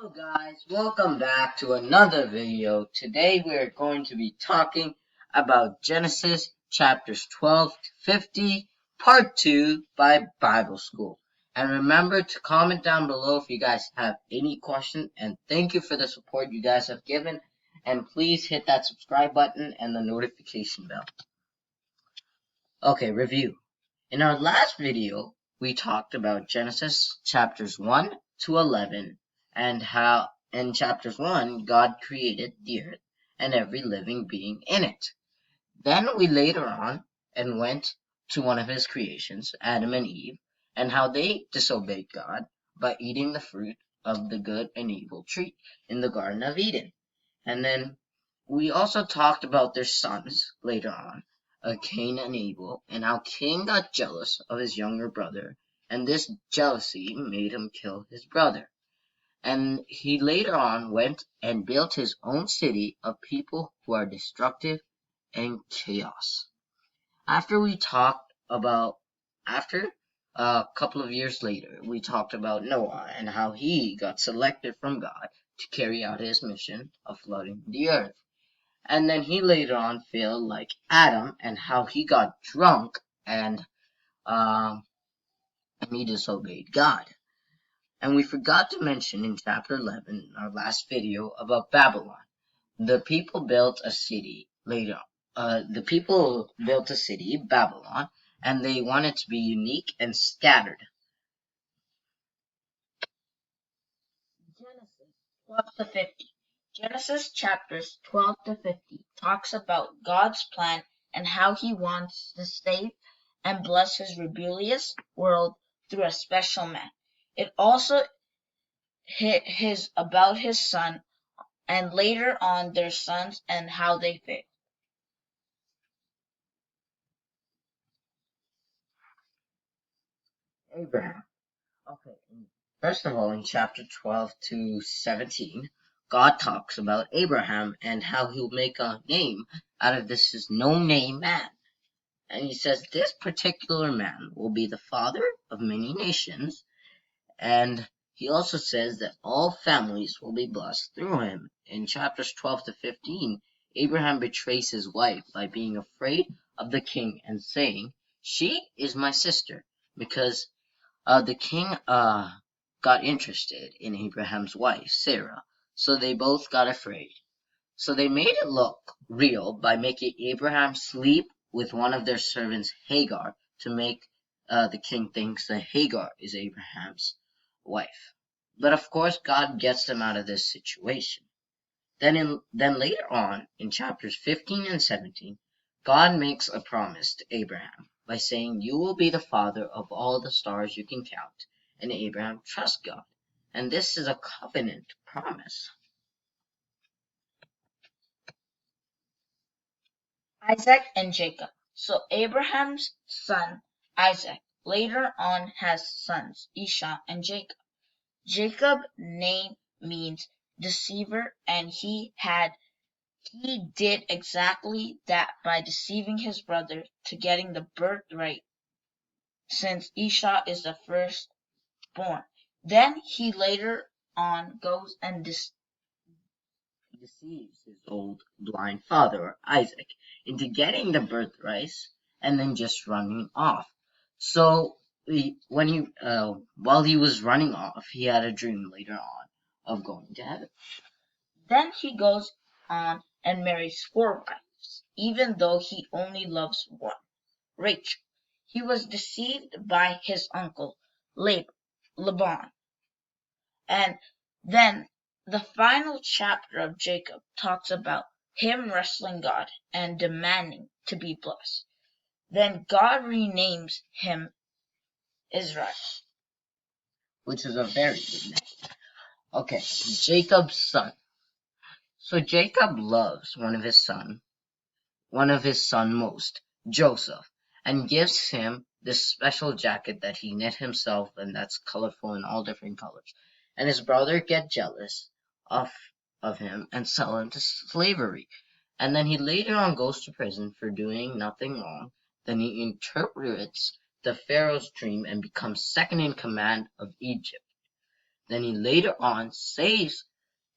Hello guys, welcome back to another video. Today we are going to be talking about Genesis chapters 12 to 50, part 2 by Bible School. And remember to comment down below if you guys have any questions, and thank you for the support you guys have given, and please hit that subscribe button and the notification bell. Okay, review. In our last video, we talked about Genesis chapters 1 to 11 and how in chapters 1 God created the earth and every living being in it. Then we later on and went to one of his creations, Adam and Eve, and how they disobeyed God by eating the fruit of the good and evil tree in the Garden of Eden. And then we also talked about their sons later on, Cain and Abel, and how Cain got jealous of his younger brother, and this jealousy made him kill his brother. And he later on went and built his own city of people who are destructive and chaos. After a couple of years later, we talked about Noah and how he got selected from God to carry out his mission of flooding the earth. And then he later on failed like Adam and how he got drunk and he disobeyed God. And we forgot to mention in chapter 11, our last video, about Babylon. The people built a city later. Babylon, and they wanted to be unique and scattered. Genesis 12 to 50. Genesis chapters 12 to 50 talks about God's plan and how he wants to save and bless his rebellious world through a special man. It also about his son and later on their sons and how they failed. Abraham. Okay, first of all, in chapter 12 to 17, God talks about Abraham and how he'll make a name out of this no-name man. And he says this particular man will be the father of many nations. And he also says that all families will be blessed through him. In chapters 12 to 15, Abraham betrays his wife by being afraid of the king and saying, "She is my sister," because the king got interested in Abraham's wife, Sarah, so they both got afraid. So they made it look real by making Abraham sleep with one of their servants, Hagar, to make the king think that Hagar is Abraham's wife. But of course, God gets them out of this situation. Then later on, in chapters 15 and 17, God makes a promise to Abraham by saying, "You will be the father of all the stars you can count." And Abraham trusts God. And this is a covenant promise. Isaac and Jacob. So Abraham's son Isaac later on has sons Esau and Jacob. Jacob's name means deceiver, and he did exactly that by deceiving his brother to getting the birthright, since Esau is the firstborn. Then he later on goes and deceives his old blind father, Isaac, into getting the birthright and then just running off. So while he was running off, he had a dream later on of going to heaven. Then he goes on and marries 4 wives, even though he only loves one, Rachel. He was deceived by his uncle Laban. And then the final chapter of Jacob talks about him wrestling God and demanding to be blessed. Then God renames him Israel, which is a very good name. Okay, Jacob's son. So Jacob loves one of his son most, Joseph, and gives him this special jacket that he knit himself and that's colorful in all different colors. And his brother get jealous of him and sell him to slavery. And then he later on goes to prison for doing nothing wrong. Then he interprets the Pharaoh's dream and becomes second in command of Egypt. Then he later on saves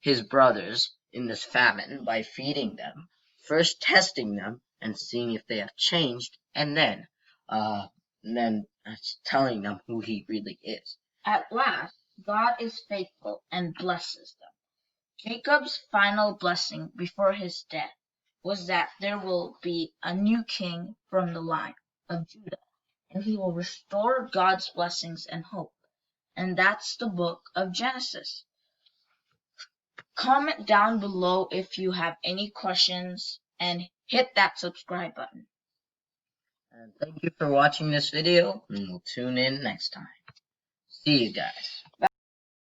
his brothers in this famine by feeding them, first testing them and seeing if they have changed, and then telling them who he really is. At last, God is faithful and blesses them. Jacob's final blessing before his death was that there will be a new king from the line of Judah, and he will restore God's blessings and hope. And that's the book of Genesis. Comment down below if you have any questions and hit that subscribe button. And thank you for watching this video, and we'll tune in next time. See you guys.